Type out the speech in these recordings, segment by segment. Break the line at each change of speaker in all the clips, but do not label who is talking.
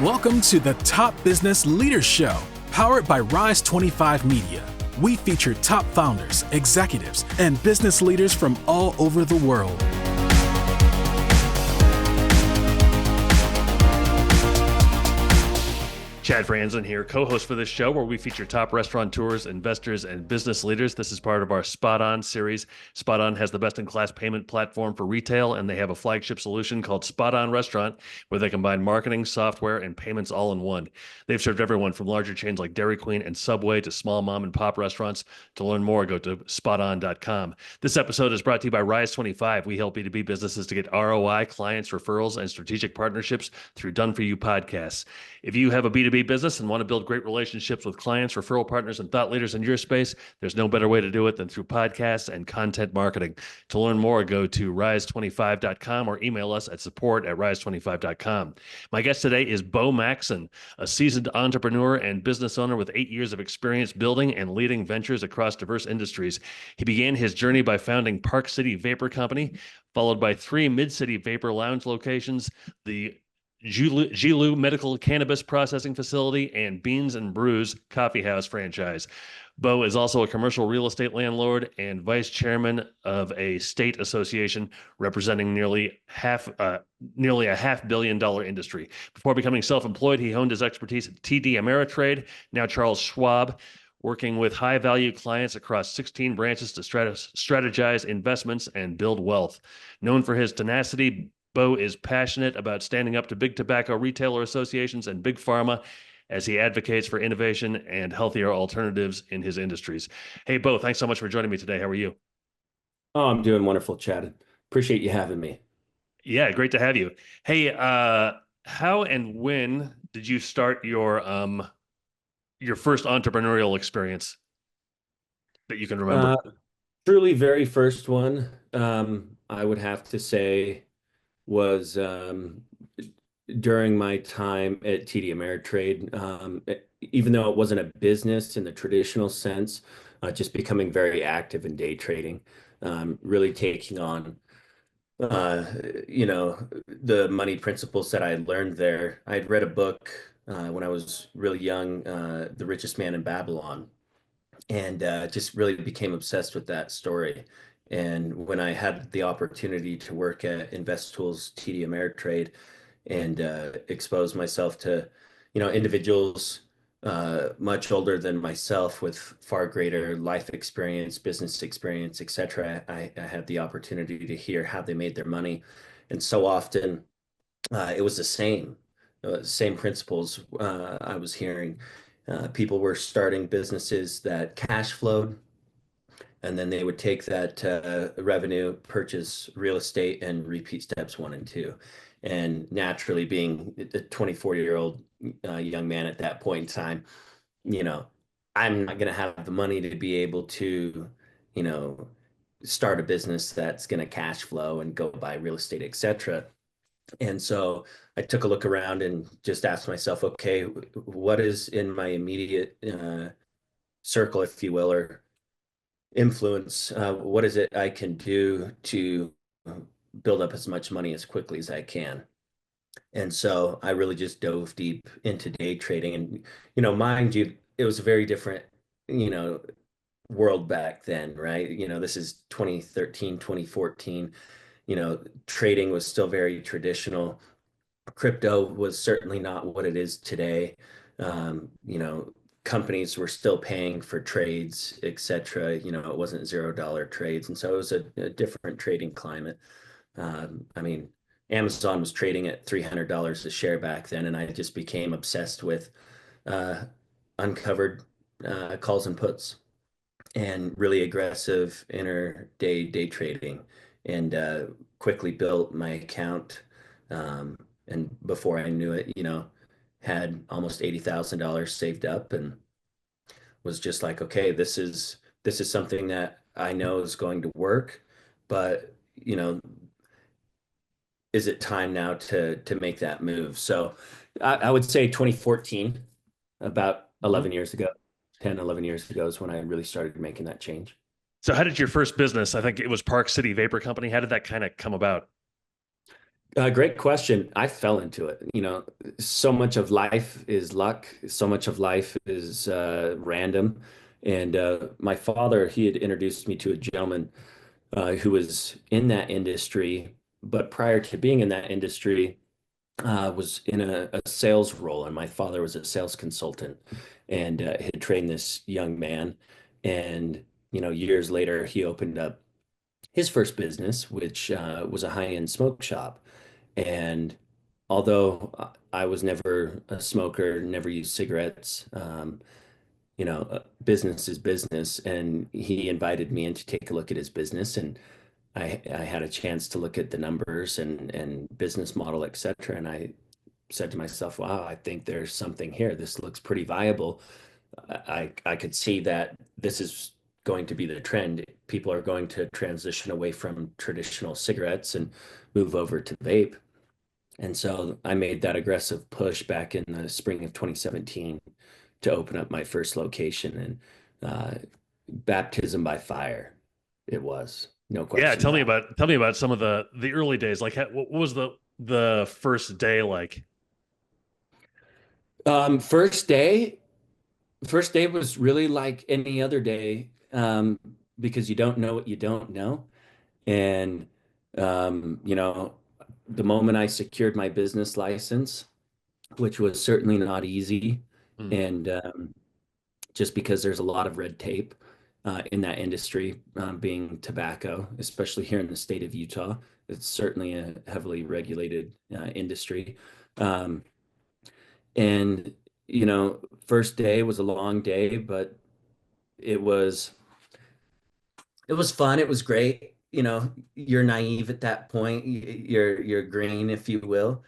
Welcome to the Top Business Leaders Show, powered by Rise 25 Media. We feature top founders, executives, and business leaders from all over the world.
Chad Franzen here, co-host for this show where we feature top restaurateurs, investors, and business leaders. This is part of our SpotOn series. SpotOn has the best-in-class payment platform for retail, and they have a flagship solution called SpotOn Restaurant, where they combine marketing, software, and payments all in one. They've served everyone from larger chains like Dairy Queen and Subway to small mom-and-pop restaurants. To learn more, go to SpotOn.com. This episode is brought to you by Rise 25. We help B2B businesses to get ROI, clients, referrals, and strategic partnerships through done-for-you podcasts. If you have a B2B business and want to build great relationships with clients, referral partners, and thought leaders in your space, there's no better way to do it than through podcasts and content marketing. To learn more, go to rise25.com or email us at support@rise25.com. My guest today is Beau Maxon, a seasoned entrepreneur and business owner with 8 years of experience building and leading ventures across diverse industries. He began his journey by founding Park City Vapor Company, followed by 3 mid-city vapor lounge locations, the Gilu Medical Cannabis Processing Facility, and Beans Brews Coffee House franchise. Beau is also a commercial real estate landlord and vice chairman of a state association representing nearly a $500 million industry. Before becoming self-employed, he honed his expertise at TD Ameritrade, now Charles Schwab, working with high-value clients across 16 branches to strategize investments and build wealth. Known for his tenacity, Beau is passionate about standing up to big tobacco retailer associations and big pharma as he advocates for innovation and healthier alternatives in his industries. Hey, Beau, thanks so much for joining me today. How are you?
Oh, I'm doing wonderful, Chad. Appreciate you having me.
Yeah, great to have you. Hey, how and when did you start your first entrepreneurial experience that you can remember?
Truly, very first one, I would have to say, was during my time at TD Ameritrade. Even though it wasn't a business in the traditional sense, just becoming very active in day trading, really taking on, the money principles that I learned there. I'd read a book when I was really young, The Richest Man in Babylon, and just really became obsessed with that story. And when I had the opportunity to work at InvestTools, TD Ameritrade, and expose myself to, individuals much older than myself with far greater life experience, business experience, etc., I had the opportunity to hear how they made their money. And so often it was the same principles I was hearing. People were starting businesses that cash flowed, and then they would take that revenue, purchase real estate, and repeat steps 1 and 2. And naturally, being a 24-year-old young man at that point in time, I'm not going to have the money to be able to, start a business that's going to cash flow and go buy real estate, etc. And so I took a look around and just asked myself, okay, what is in my immediate circle, if you will, or influence? What is it I can do to build up as much money as quickly as I can? And so I really just dove deep into day trading. And, mind you, it was a very different, world back then, right? This is 2013, 2014. Trading was still very traditional. Crypto was certainly not what it is today. Companies were still paying for trades, etc. It wasn't $0 trades. And so it was a different trading climate. Amazon was trading at $300 a share back then, and I just became obsessed with uncovered calls and puts and really aggressive day trading, and quickly built my account. And before I knew it, had almost $80,000 saved up, and was just like, okay, this is something that I know is going to work, but is it time now to make that move? So I would say 2014, about 11 years ago, 10, 11 years ago is when I really started making that change.
So how did your first business, I think it was Park City Vapor Company, how did that kind of come about?
Great question. I fell into it. So much of life is luck. So much of life is random. And my father, he had introduced me to a gentleman who was in that industry, but prior to being in that industry, was in a sales role. And my father was a sales consultant and had trained this young man. And, years later, he opened up his first business, which was a high-end smoke shop. And although I was never a smoker, never used cigarettes, business is business. And he invited me in to take a look at his business. And I had a chance to look at the numbers and business model, et cetera. And I said to myself, wow, I think there's something here. This looks pretty viable. I could see that this is going to be the trend. People are going to transition away from traditional cigarettes and move over to vape. And so I made that aggressive push back in the spring of 2017 to open up my first location, and baptism by fire. It was, no
Yeah,
question about
tell me about some of the early days. Like, what was the first day like?
it. First day was really like any other day, because you don't know what you don't know. And, the moment I secured my business license, which was certainly not easy,
Hmm.
and just because there's a lot of red tape in that industry, being tobacco, especially here in the state of Utah. It's certainly a heavily regulated industry. Um, and, first day was a long day, but it was it was fun. It was great. You're naive at that point. You're green, if you will.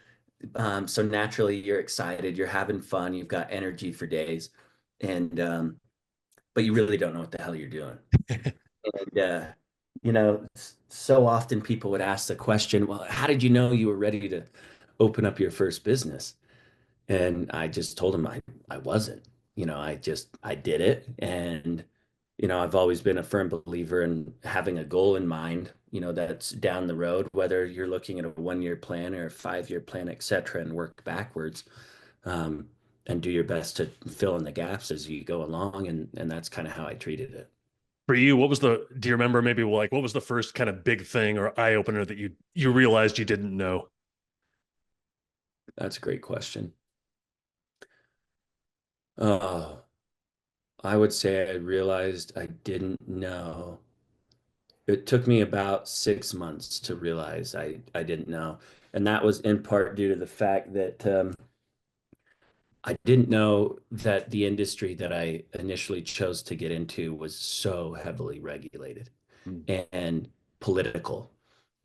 So naturally, you're excited. You're having fun. You've got energy for days, and but you really don't know what the hell you're doing. And so often people would ask the question, "Well, how did you know you were ready to open up your first business?" And I just told him I wasn't. I did it. And, I've always been a firm believer in having a goal in mind, that's down the road, whether you're looking at a 1-year plan or a 5-year plan, et cetera, and work backwards, um, and do your best to fill in the gaps as you go along. And that's kind of how I treated it.
For you, do you remember maybe like what was the first kind of big thing or eye opener that you realized you didn't know?
That's a great question. Oh, I would say I realized I didn't know. It took me about 6 months to realize I didn't know. And that was in part due to the fact that I didn't know that the industry that I initially chose to get into was so heavily regulated
Hmm.
and political.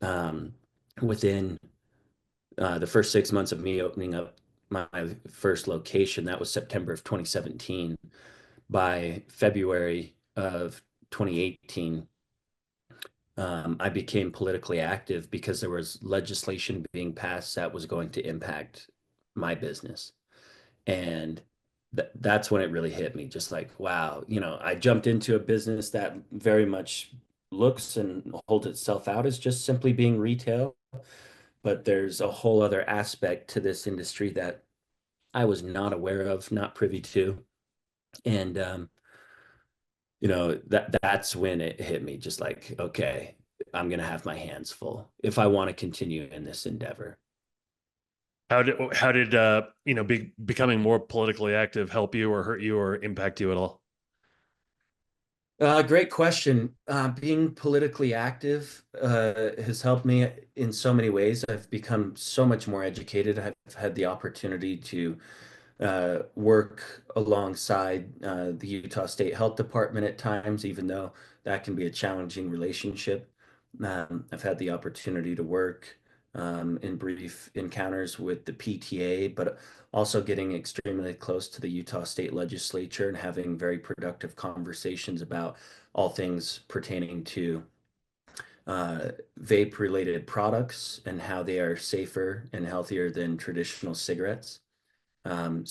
Um, Within the first 6 months of me opening up my first location, that was September of 2017. By February of 2018, I became politically active because there was legislation being passed that was going to impact my business. And that's when it really hit me, just like, wow, I jumped into a business that very much looks and holds itself out as just simply being retail, but there's a whole other aspect to this industry that I was not aware of, not privy to. And that's when it hit me, just like, okay, I'm gonna have my hands full if I want to continue in this endeavor.
How did becoming more politically active help you or hurt you or impact you at all?
Great question. Being politically active has helped me in so many ways. I've become so much more educated. I've had the opportunity to work alongside the Utah State Health Department at times, even though that can be a challenging relationship. I've had the opportunity to work in brief encounters with the PTA, but also getting extremely close to the Utah State Legislature and having very productive conversations about all things pertaining to uh, vape related products and how they are safer and healthier than traditional cigarettes. From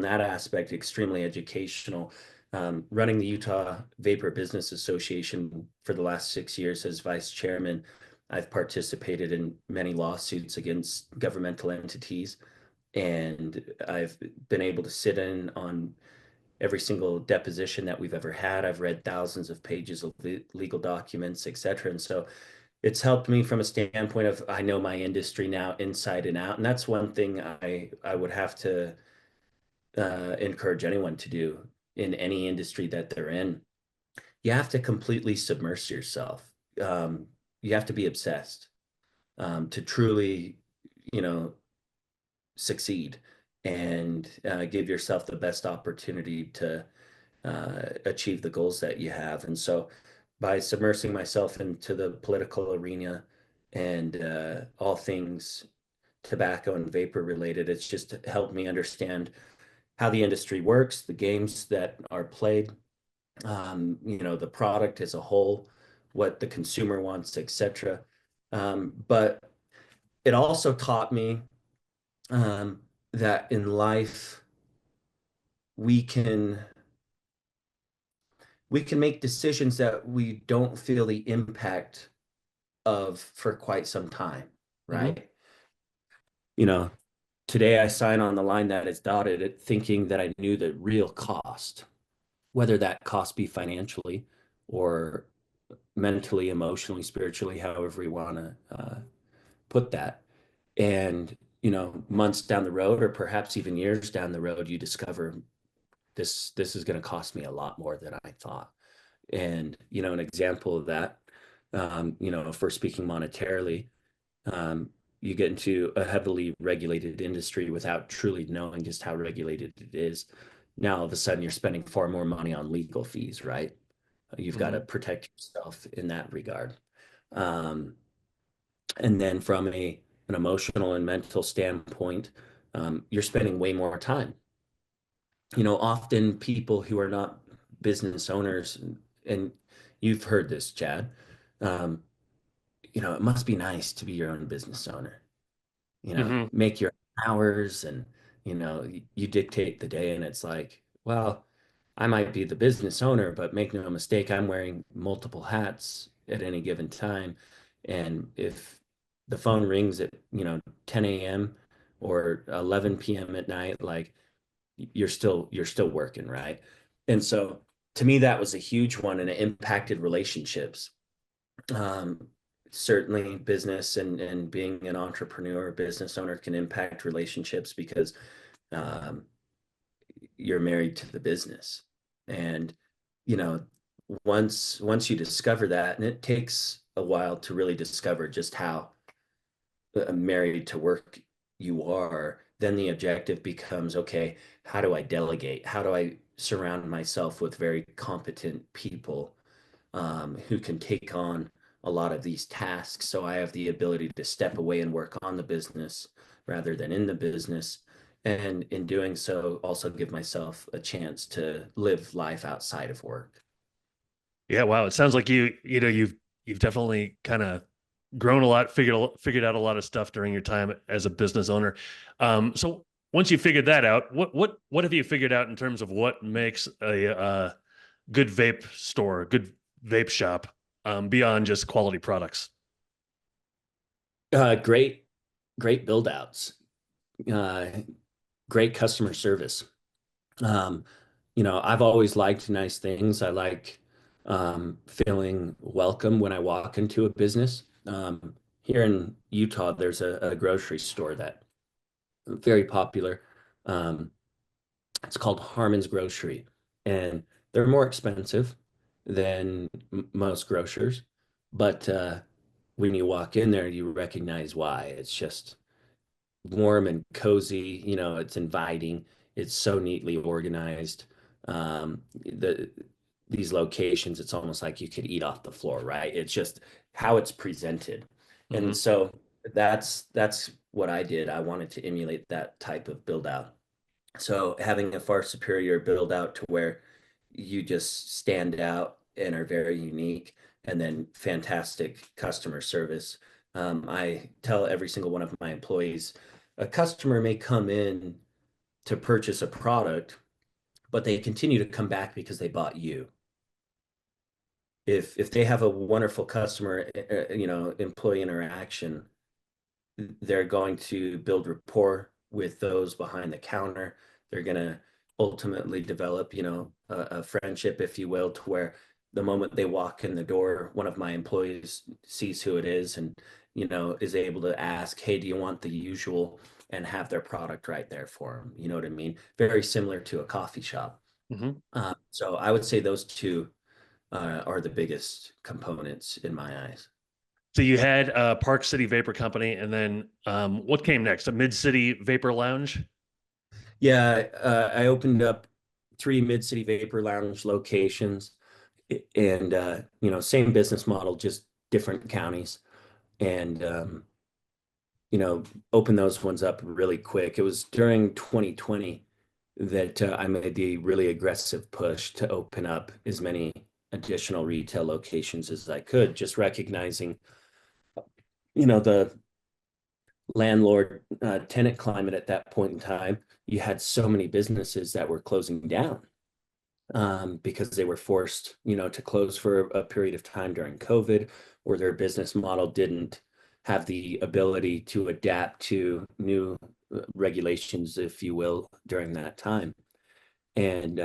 that aspect, extremely educational. Running the Utah Vapor Business Association for the last 6 years as vice chairman, I've participated in many lawsuits against governmental entities, and I've been able to sit in on every single deposition that we've ever had. I've read thousands of pages of legal documents, etc. And so it's helped me from a standpoint of I know my industry now inside and out. And that's one thing I would have to encourage anyone to do in any industry that they're in. You have to completely submerge yourself. You have to be obsessed to truly, you know, succeed and give yourself the best opportunity to achieve the goals that you have. And so by submersing myself into the political arena and all things tobacco and vapor related, it's just helped me understand how the industry works, the games that are played, you know, the product as a whole, what the consumer wants, etc. But it also taught me that in life we can make decisions that we don't feel the impact of for quite some time,
Mm-hmm.
right? You know, today I sign on the line that is dotted it thinking that I knew the real cost, whether that cost be financially or mentally, emotionally, spiritually, however you want to put that. And, you know, months down the road, or perhaps even years down the road, you discover this is going to cost me a lot more than I thought. And, you know, an example of that, you know, if we're speaking monetarily, um, you get into a heavily regulated industry without truly knowing just how regulated it is. Now, all of a sudden, you're spending far more money on legal fees, right? You've got
Mm-hmm.
to protect yourself in that regard. Um, and then from an emotional and mental standpoint, you're spending way more time. You know, often people who are not business owners, and you've heard this, Chad, um, you know, it must be nice to be your own business owner. You know,
Mm-hmm.
make your hours and, you know, you dictate the day. And it's like, well, I might be the business owner, but make no mistake, I'm wearing multiple hats at any given time. And if the phone rings at, you know, 10 a.m. or 11 p.m. at night, like you're still working, right? And so to me, that was a huge one and it impacted relationships. Um, Certainly business and being an entrepreneur, business owner can impact relationships because um, you're married to the business. And, you know, once you discover that, and it takes a while to really discover just how married to work you are, then the objective becomes, okay, how do I delegate? How do I surround myself with very competent people who can take on a lot of these tasks so I have the ability to step away and work on the business rather than in the business. And in doing so, also give myself a chance to live life outside of work.
Yeah, wow. It sounds like you know, you've definitely kind of grown a lot, figured out a lot of stuff during your time as a business owner. So once you figured that out, what have you figured out in terms of what makes a good vape store, a good vape shop, beyond just quality products?
Great, great build outs, uh, great customer service. Um, you know, I've always liked nice things. I like feeling welcome when I walk into a business. Here in Utah, there's a grocery store that very popular. Um, it's called Harmon's Grocery, and they're more expensive than most grocers, but when you walk in there, you recognize why. It's just warm and cozy. You know, it's inviting. It's so neatly organized. The These locations, it's almost like you could eat off the floor, right? It's just how it's presented. And
Hmm.
so that's what I did. I wanted to emulate that type of build out. So having a far superior build out to where you just stand out and are very unique, and then fantastic customer service. I tell every single one of my employees, a customer may come in to purchase a product, but they continue to come back because they bought you. if they have a wonderful customer, employee interaction, they're going to build rapport with those behind the counter. They're going to ultimately develop, a friendship, if you will, to where the moment they walk in the door, one of my employees sees who it is and, is able to ask, hey, do you want the usual? And have their product right there for them. You know what I mean? Very similar to a coffee shop.
Mhm.
So I would say those two are the biggest components in my eyes.
So you had Park City Vapor Company, and then what came next? A Mid City Vapor Lounge.
Yeah, I opened up 3 Mid-City Vapor Lounge locations, and same business model, just different counties, and opened those ones up really quick. It was during 2020 that I made the really aggressive push to open up as many additional retail locations as I could, just recognizing, the landlord tenant climate at that point in time. You had so many businesses that were closing down because they were forced, to close for a period of time during COVID, or their business model didn't have the ability to adapt to new regulations, if you will, during that time. And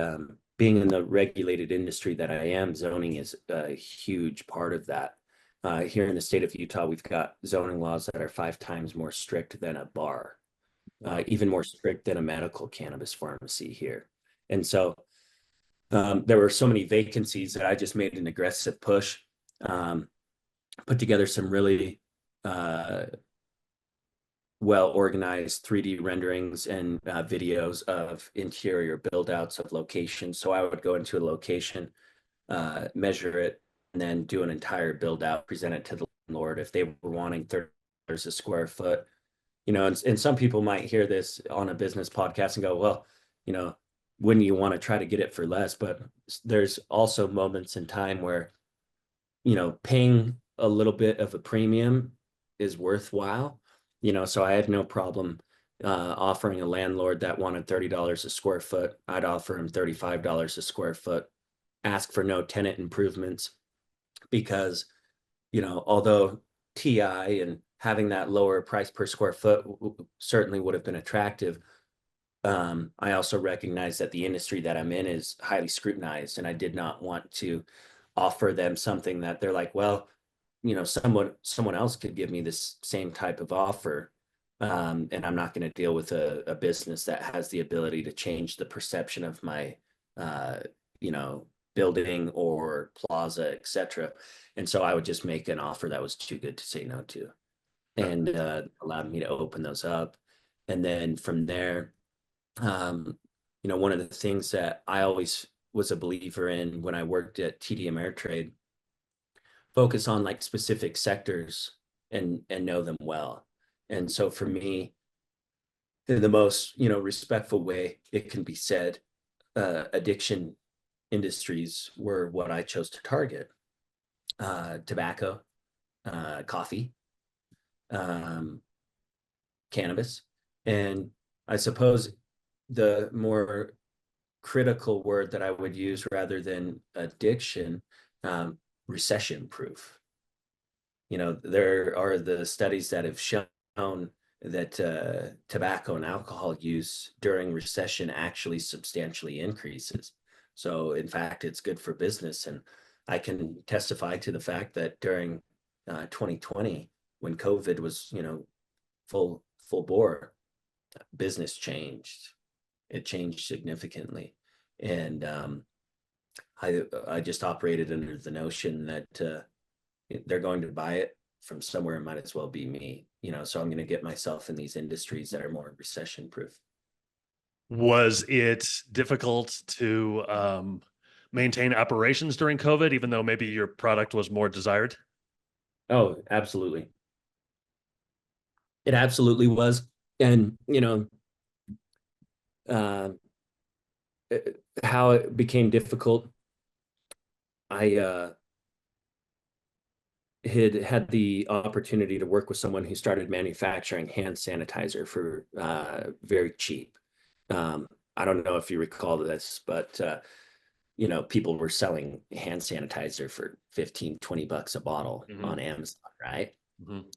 being in the regulated industry that I am, zoning is a huge part of that. Here in the state of Utah, we've got zoning laws that are 5 times more strict than a bar,
Wow.
even more strict than a medical cannabis pharmacy here. And so there were so many vacancies that I just made an aggressive push, put together some really well-organized 3D renderings and videos of interior build-outs of locations. So I would go into a location, measure it, and then do an entire build-out, present it to the landlord if they were wanting $30 a square foot. And some people might hear this on a business podcast and go, well, wouldn't you want to try to get it for less? But there's also moments in time where, paying a little bit of a premium is worthwhile. So I had no problem offering a landlord that wanted $30 a square foot. I'd offer him $35 a square foot, ask for no tenant improvements, because, although TI and having that lower price per square foot certainly would have been attractive, I also recognize that the industry that I'm in is highly scrutinized, and I did not want to offer them something that they're like, well, someone else could give me this same type of offer, and I'm not going to deal with a business that has the ability to change the perception of my, uh, building or plaza, etc. And so I would just make an offer that was too good to say no to, and allowed me to open those up. And then from there, one of the things that I always was a believer in when I worked at TD Ameritrade, focus on like specific sectors and know them well. And so for me, in the most, respectful way it can be said, addiction industries were what I chose to target. Tobacco, coffee, um, cannabis, and I suppose the more critical word that I would use rather than addiction, recession proof. There are the studies that have shown that tobacco and alcohol use during recession actually substantially increases. So in fact, it's good for business. And I can testify to the fact that during 2020, when COVID was, full bore, business changed. It changed significantly. And I just operated under the notion that they're going to buy it from somewhere. It might as well be me, so I'm going to get myself in these industries that are more recession proof.
Was it difficult to maintain operations during COVID, even though maybe your product was more desired?
Oh, absolutely. It absolutely was. And, uh, how it became difficult, I had the opportunity to work with someone who started manufacturing hand sanitizer for very cheap. I don't know if you recall this, but people were selling hand sanitizer for 15, $20 a bottle on Amazon, right?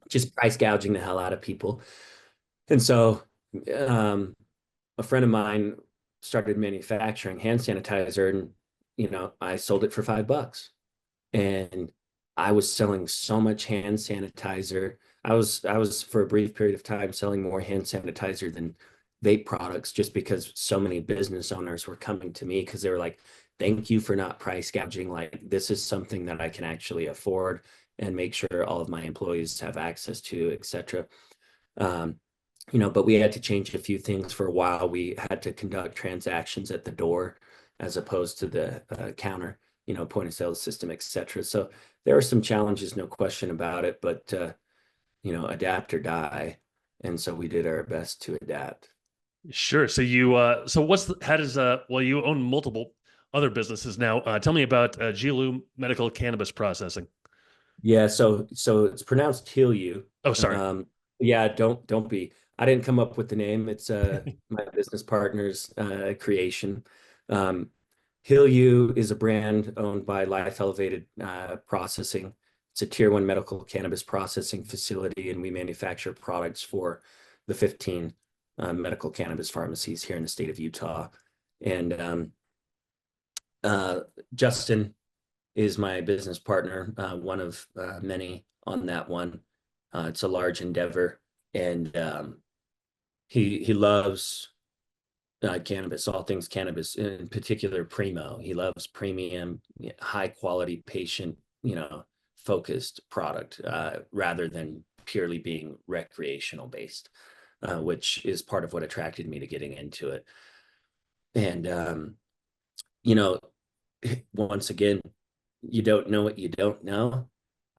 Just price gouging the hell out of people. And so a friend of mine started manufacturing hand sanitizer, and I sold it for $5. And I was selling so much hand sanitizer. I was for a brief period of time selling more hand sanitizer than vape products, just because so many business owners were coming to me because they were like, thank you for not price gouging. Like, this is something that I can actually afford and make sure all of my employees have access to, etc. But we had to change a few things for a while. We had to conduct transactions at the door as opposed to the counter, point of sale system, etc. So there are some challenges, no question about it, but adapt or die. And so we did our best to adapt.
Sure. So how does, well, you own multiple other businesses now. Tell me about Gilu Medical Cannabis Processing.
Yeah, so it's pronounced Hilyu.
Oh, sorry.
Yeah, don't be. I didn't come up with the name. It's my business partner's creation. Um, Hilyu is a brand owned by Life Elevated Processing. It's a tier 1 medical cannabis processing facility, and we manufacture products for the 15 medical cannabis pharmacies here in the state of Utah. And Justin is my business partner, one of many on that one. It's a large endeavor, and he loves cannabis, all things cannabis, in particular primo. He loves premium, high quality, patient, focused product rather than purely being recreational based, which is part of what attracted me to getting into it. And once again, you don't know what you don't know.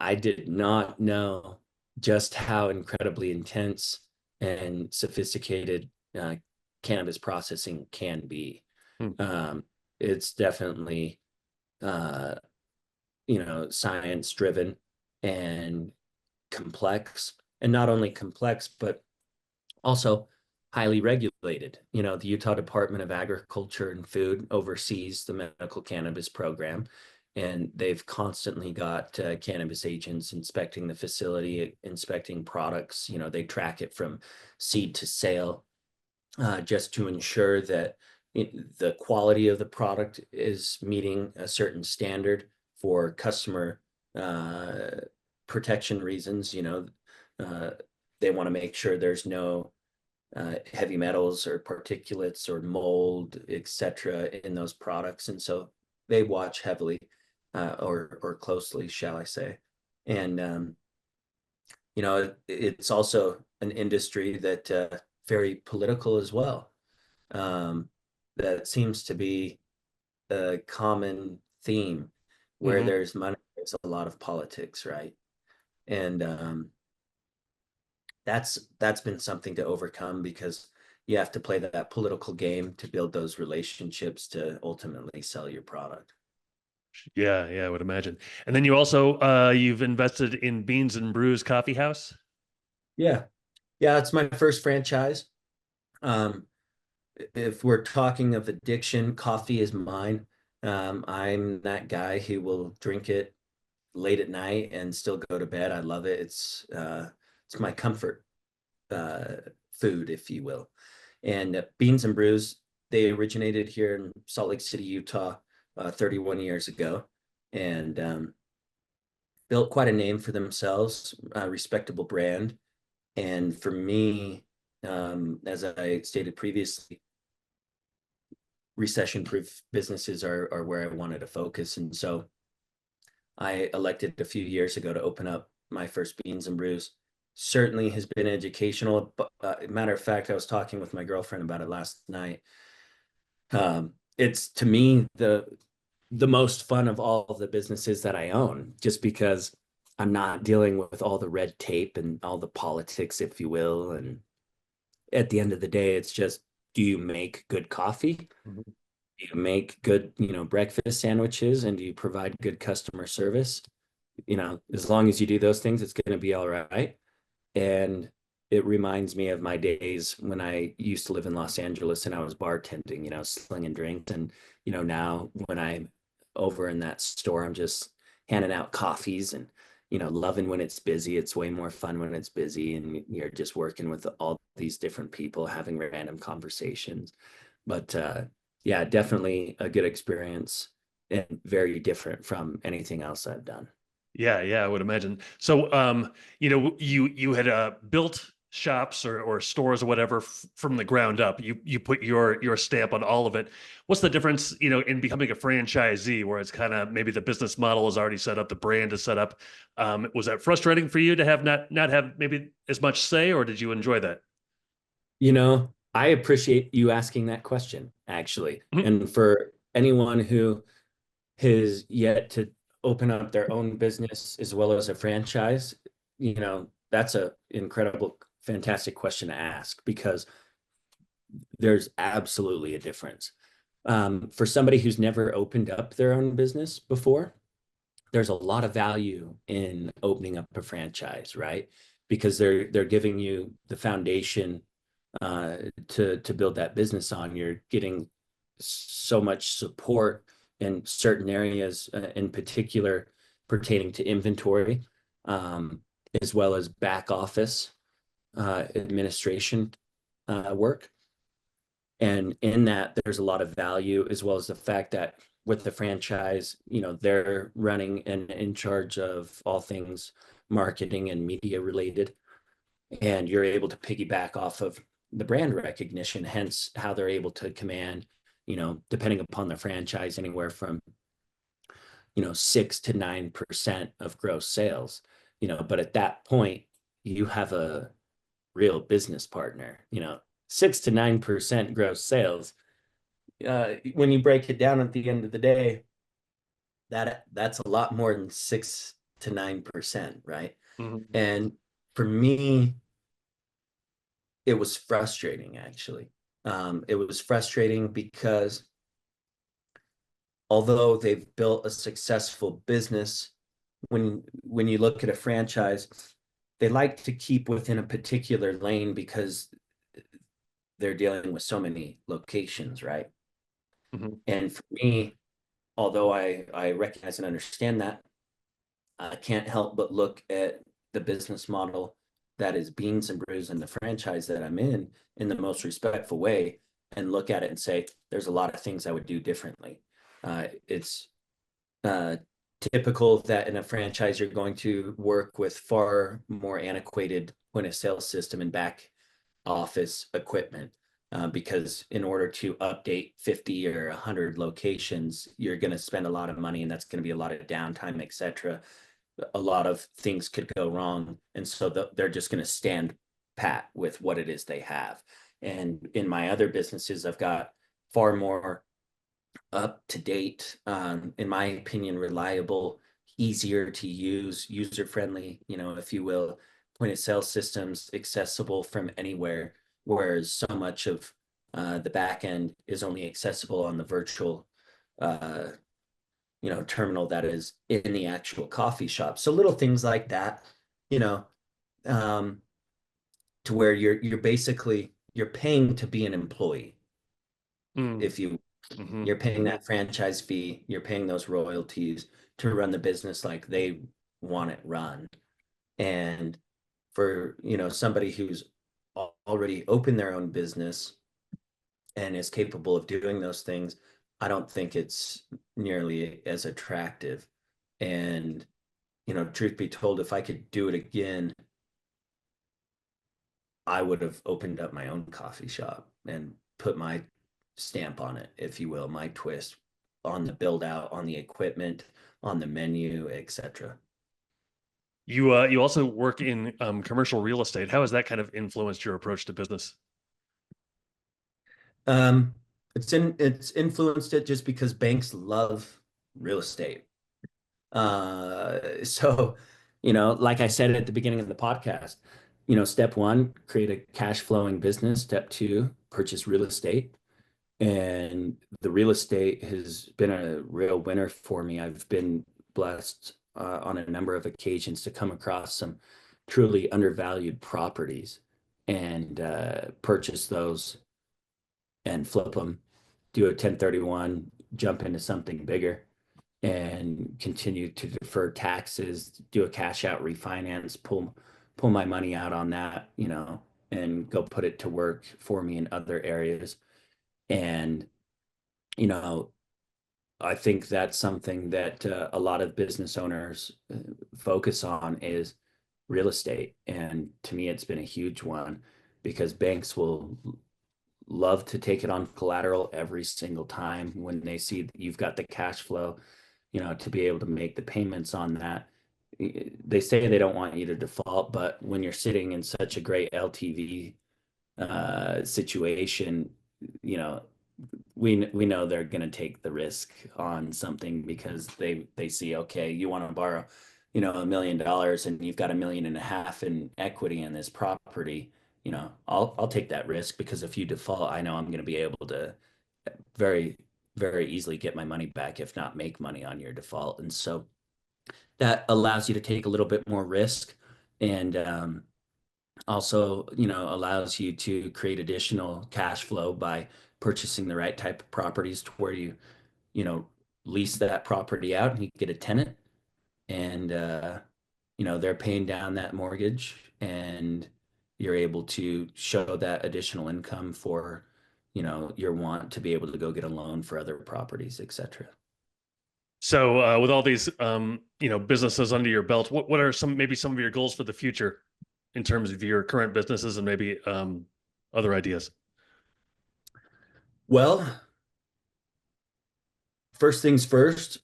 I did not know just how incredibly intense and sophisticated cannabis processing can be. It's definitely, science driven and complex, and not only complex, but also highly regulated. The Utah Department of Agriculture and Food oversees the medical cannabis program, and they've constantly got cannabis agents inspecting the facility, inspecting products. They track it from seed to sale, just to ensure that the quality of the product is meeting a certain standard for customer protection reasons. They want to make sure there's no heavy metals or particulates or mold, etc., in those products, and so they watch heavily or closely, shall I say. And it's also an industry that very political as well. That seems to be a common theme where there's money, there's a lot of politics, right? And that's been something to overcome, because you have to play that political game to build those relationships to ultimately sell your product.
Yeah, I would imagine. And then you also you've invested in Beans and Brews Coffee House.
Yeah, it's my first franchise. If we're talking of addiction, coffee is mine. I'm that guy who will drink it late at night and still go to bed. I love it. It's my comfort food, if you will. And Beans and Brews, they originated here in Salt Lake City, Utah, 31 years ago, and built quite a name for themselves, a respectable brand. And for me, as I stated previously, recession-proof businesses are where I wanted to focus. And so I elected a few years ago to open up my first Beans and Brews. Certainly has been educational. But matter of fact, I was talking with my girlfriend about it last night. It's, to me, the most fun of all of the businesses that I own, just because I'm not dealing with all the red tape and all the politics, if you will. And at the end of the day, it's just, do you make good coffee? Do you make good, breakfast sandwiches? And do you provide good customer service? As long as you do those things, it's going to be all right. And it reminds me of my days when I used to live in Los Angeles and I was bartending, slinging drinks. And, now when I'm over in that store, I'm just handing out coffees and, loving when it's busy. It's way more fun when it's busy and you're just working with all these different people, having random conversations. But yeah, definitely a good experience and very different from anything else I've done.
Yeah, yeah, I would imagine. So, you had built shops or stores or whatever from the ground up. You put your stamp on all of it. What's the difference, in becoming a franchisee, where it's kind of maybe the business model is already set up, the brand is set up? Was that frustrating for you to have not have maybe as much say, or did you enjoy that?
I appreciate you asking that question, actually.
Mhm.
And for anyone who has yet to open up their own business as well as a franchise, that's a incredible, fantastic question to ask because there's absolutely a difference. For somebody who's never opened up their own business before, there's a lot of value in opening up a franchise, right? Because they're giving you the foundation to build that business on. You're getting so much support in certain areas, in particular pertaining to inventory, as well as back office administration work. And in that, there's a lot of value, as well as the fact that with the franchise, they're running and in charge of all things marketing and media related. And you're able to piggyback off of the brand recognition, hence how they're able to command, depending upon the franchise, anywhere from, 6 to 9% of gross sales, but at that point, you have a real business partner, 6 to 9% gross sales. When you break it down at the end of the day, that's a lot more than 6 to 9%, right?
Mhm.
And for me, it was frustrating actually. It was frustrating because although they've built a successful business, when you look at a franchise, they like to keep within a particular lane because they're dealing with so many locations, right?
Mhm.
And for me, although I recognize and understand that, I can't help but look at the business model that is Beans and Brews and the franchise that I'm in the most respectful way and look at it and say, there's a lot of things I would do differently. It's uh, typical that in a franchise, you're going to work with far more antiquated point of sale system and back office equipment. Because in order to update 50 or 100 locations, you're going to spend a lot of money and that's going to be a lot of downtime, etc. A lot of things could go wrong. And so they're just going to stand pat with what it is they have. And in my other businesses, I've got far more up to date, in my opinion, reliable, easier to use, user friendly, if you will, point of sale systems accessible from anywhere. Whereas so much of the back end is only accessible on the virtual uh, terminal that is in the actual coffee shop. So little things like that, you know, um, to where you're basically you're paying to be an employee.
Mm.
If you
Mhm.
You're paying that franchise fee, you're paying those royalties to run the business like they want it run. And for, somebody who's already opened their own business and is capable of doing those things, I don't think it's nearly as attractive. And, truth be told, if I could do it again, I would have opened up my own coffee shop and put my stamp on it, if you will, my twist on the build out, on the equipment, on the menu, etc.
You also work in commercial real estate. How has that kind of influenced your approach to business?
Um, it's influenced it just because banks love real estate. So, like I said at the beginning of the podcast, step one, create a cash flowing business. Step two, purchase real estate. And the real estate has been a real winner for me. I've been blessed on a number of occasions to come across some truly undervalued properties and purchase those and flip them, do a 1031, jump into something bigger. and continue to defer taxes, do a cash out refinance, pull my money out on that, and go put it to work for me in other areas. And, you know, I think that's something that a lot of business owners focus on is real estate. And to me, it's been a huge one because banks will love to take it on collateral every single time when they see that you've got the cash flow, to be able to make the payments on that. They say they don't want you to default, but when you're sitting in such a great LTV situation, you know, we know they're going to take the risk on something because they see, okay, you want to borrow, $1 million and you've got 1.5 million in equity in this property. I'll take that risk because if you default, I know I'm going to be able to very, very easily get my money back, if not make money on your default. And so that allows you to take a little bit more risk, and also, allows you to create additional cash flow by purchasing the right type of properties to where you know, lease that property out and you get a tenant, and they're paying down that mortgage, and you're able to show that additional income for, your want to be able to go get a loan for other properties, etc.
So with all these, businesses under your belt, what are maybe some of your goals for the future in terms of your current businesses and maybe other ideas?
Well, first things first,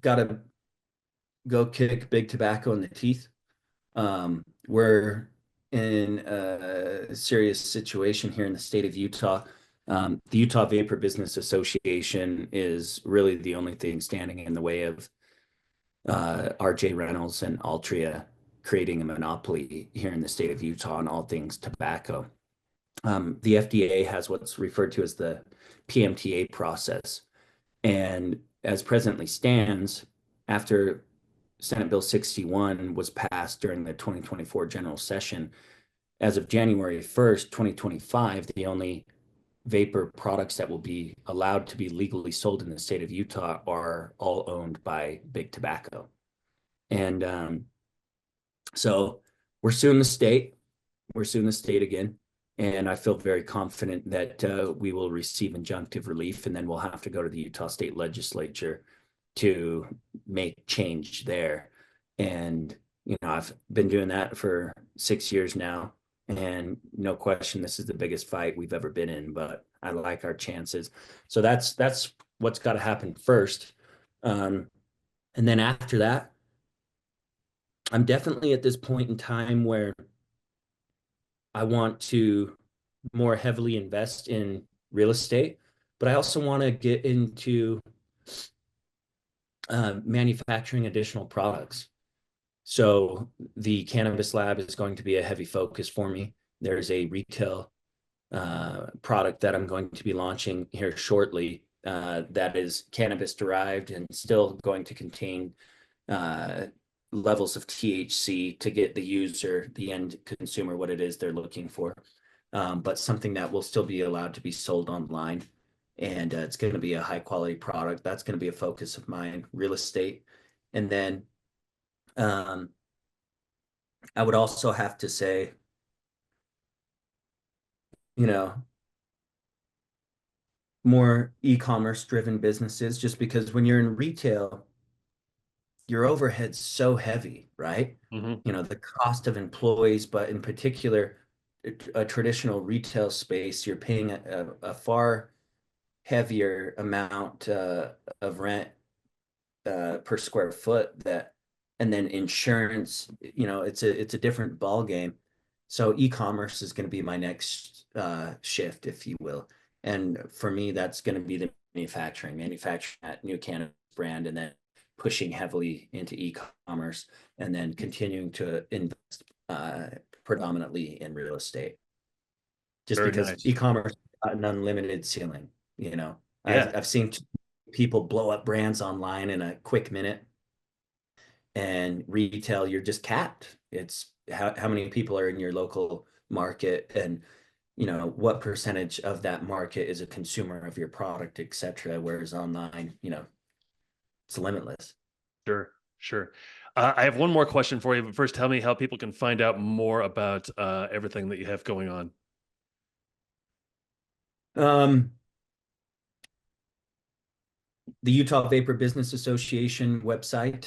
got to go kick big tobacco in the teeth. We're in a serious situation here in the state of Utah. The Utah Vapor Business Association is really the only thing standing in the way of RJ Reynolds and Altria creating a monopoly here in the state of Utah on all things tobacco. The FDA has what's referred to as the PMTA process. And as presently stands, after Senate Bill 61 was passed during the 2024 general session, as of January 1st, 2025, the only vapor products that will be allowed to be legally sold in the state of Utah are all owned by Big Tobacco. And so we're suing the state. We're suing the state again. And I feel very confident that we will receive injunctive relief, and then we'll have to go to the Utah State Legislature to make change there. And, I've been doing that for 6 years now. And no question, this is the biggest fight we've ever been in, but I like our chances. So that's what's got to happen first. And then after that, I'm definitely at this point in time where I want to more heavily invest in real estate, but I also want to get into manufacturing additional products. So the cannabis lab is going to be a heavy focus for me. There's a retail product that I'm going to be launching here shortly that is cannabis derived and still going to contain levels of THC to get the user, the end consumer, what it is they're looking for. But something that will still be allowed to be sold online. And it's going to be a high quality product. That's going to be a focus of mine, real estate. And then I would also have to say, more e-commerce driven businesses, just because when you're in retail, your overhead's so heavy, right?
Mm-hmm.
The cost of employees, but in particular, a traditional retail space, you're paying a far heavier amount of rent per square foot, and then insurance, it's a different ball game. So e-commerce is going to be my next shift, if you will. And for me, that's going to be the manufacturing that new cannabis brand, and then pushing heavily into e-commerce, and then continuing to invest predominantly in real estate. Just
Very
because
nice.
e-commerce got an unlimited ceiling,
Yeah.
I've seen people blow up brands online in a quick minute, and retail, you're just capped. It's how many people are in your local market, and what percentage of that market is a consumer of your product, etc. Whereas online, it's limitless.
Sure, sure. I have one more question for you, but first, tell me how people can find out more about everything that you have going on.
Um, the Utah Vapor Business Association website,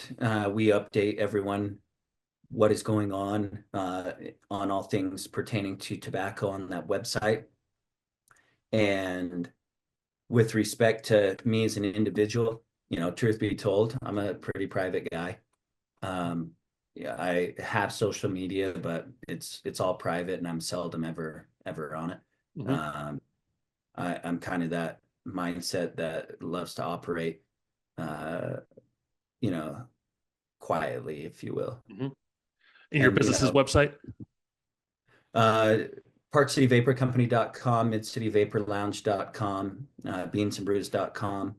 we update everyone what is going on all things pertaining to tobacco on that website. And with respect to me as an individual, truth be told, I'm a pretty private guy. Yeah, I have social media, but it's all private, and I'm seldom ever on it.
Mhm.
Um, I'm kind of that mindset that loves to operate, uh, you know, quietly, if you will.
Mhm. And your
And
business's website?
uh, ParkCityVaporCompany.com, MidCityVaporLounge.com, BeansandBrews.com.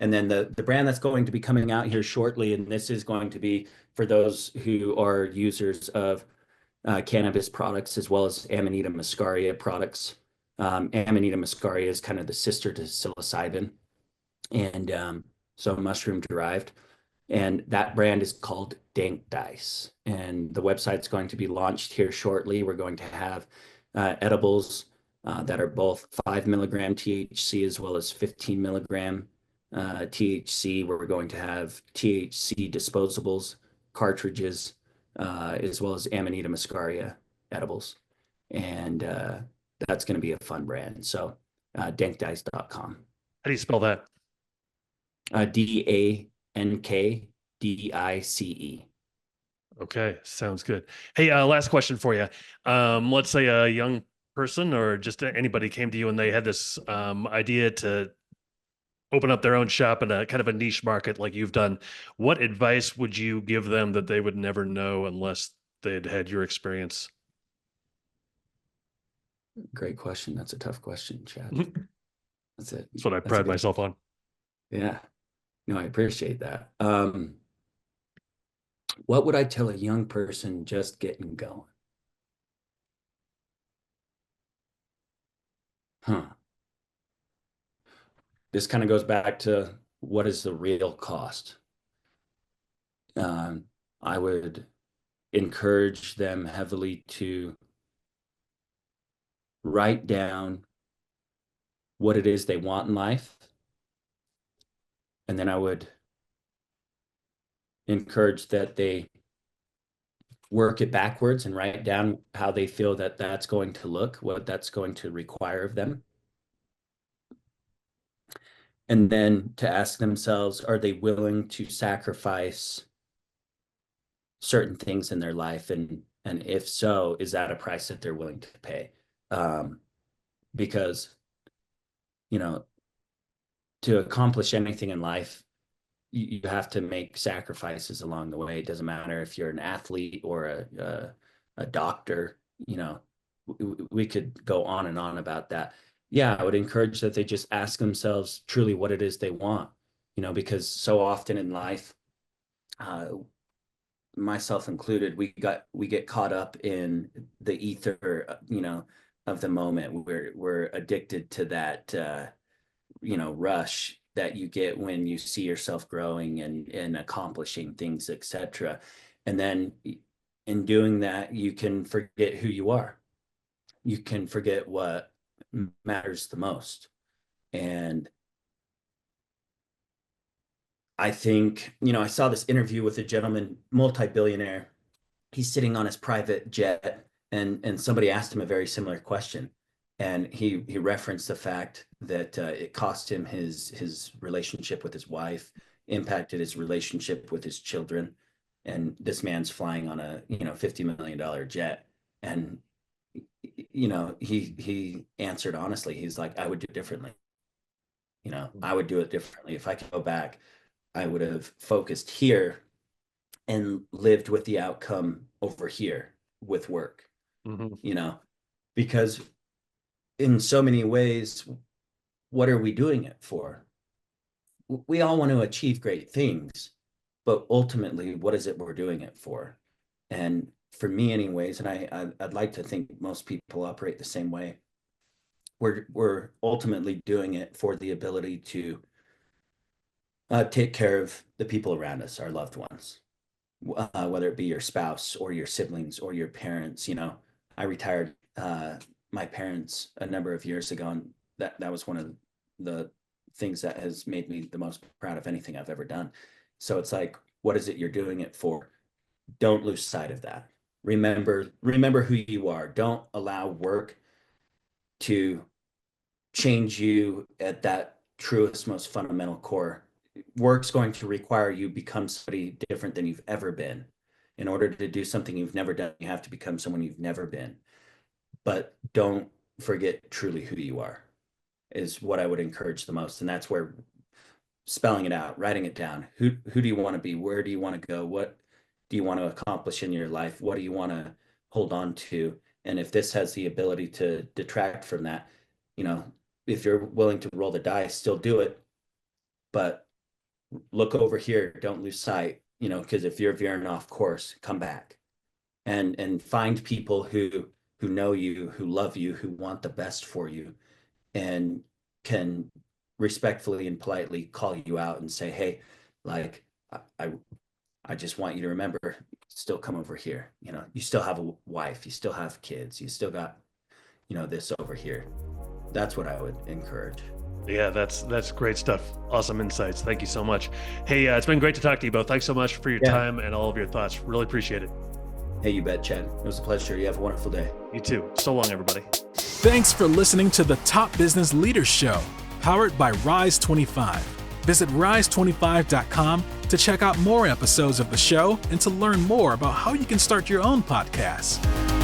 And then the brand that's going to be coming out here shortly, and this is going to be for those who are users of cannabis products as well as Amanita muscaria products. Amanita muscaria is kind of the sister to psilocybin, and so mushroom derived. And that brand is called Dank Dice. And the website's going to be launched here shortly. We're going to have edibles that are both 5 milligram THC as well as 15 milligram THC, where we're going to have THC disposables, cartridges, as well as Amanita muscaria edibles. And that's going to be a fun brand. So dankdice.com.
How do you spell that?
DANKDICE.
Okay, sounds good. Hey, last question for you. Let's say a young person or just anybody came to you and they had this idea to open up their own shop in a kind of a niche market like you've done. What advice would you give them that they would never know unless they'd had your experience?
Great question. That's a tough question, Chad.
That's
That's it.
what I
That's a
pride
good.
myself on.
Yeah. No, I appreciate that. What would I tell a young person just getting going? Huh. This kind of goes back to what is the real cost? Um, I would encourage them heavily to write down what it is they want in life. And then I would encourage that they work it backwards and write down how they feel that that's going to look, what that's going to require of them. And then to ask themselves, are they willing to sacrifice certain things in their life? And if so, is that a price that they're willing to pay? Because, you know, to accomplish anything in life, you have to make sacrifices along the way. It doesn't matter if you're an athlete or a doctor, we could go on and on about that. Yeah, I would encourage that they just ask themselves truly what it is they want, because so often in life, uh, myself included, we get caught up in the ether, of the moment. We're addicted to that, rush that you get when you see yourself growing and accomplishing things, etc. And then in doing that, you can forget who you are. You can forget what matters the most. And I think, I saw this interview with a gentleman, multi-billionaire. He's sitting on his private jet, and somebody asked him a very similar question. And he referenced the fact that it cost him his relationship with his wife, impacted his relationship with his children. And this man's flying on a $50 million jet. And he answered honestly. He's like, I would do it differently. I would do it differently. If I could go back, I would have focused here and lived with the outcome over here with work,
Mhm.
Because in so many ways, what are we doing it for? We all want to achieve great things, but ultimately, what is it we're doing it for? And for me, anyways, and I'd like to think most people operate the same way. We're ultimately doing it for the ability to Take care of the people around us, our loved ones, whether it be your spouse or your siblings or your parents. I retired my parents a number of years ago, and that was one of the things that has made me the most proud of anything I've ever done. So it's like, what is it you're doing it for? Don't lose sight of that. Remember who you are. Don't allow work to change you at that truest, most fundamental core. Work's going to require you become somebody different than you've ever been. In order to do something you've never done, you have to become someone you've never been. But don't forget truly who you are, is what I would encourage the most. And that's where spelling it out, writing it down. Who do you want to be? Where do you want to go? What do you want to accomplish in your life? What do you want to hold on to? And if this has the ability to detract from that, if you're willing to roll the dice, still do it. But look over here. Don't lose sight, because if you're veering off course, come back and find people who know you, who love you, who want the best for you, and can respectfully and politely call you out and say, hey, like, I just want you to remember, still come over here. You still have a wife, you still have kids, you still got, this over here. That's what I would encourage.
Yeah, that's great stuff. Awesome insights. Thank you so much. Hey, it's been great to talk to you both. Thanks so much for your time and all of your thoughts. Really appreciate it.
Hey, you bet, Chad. It was a pleasure. You have a wonderful day.
You too. So long, everybody.
Thanks for listening to the Top Business Leaders Show, powered by Rise 25. Visit rise25.com to check out more episodes of the show and to learn more about how you can start your own podcast.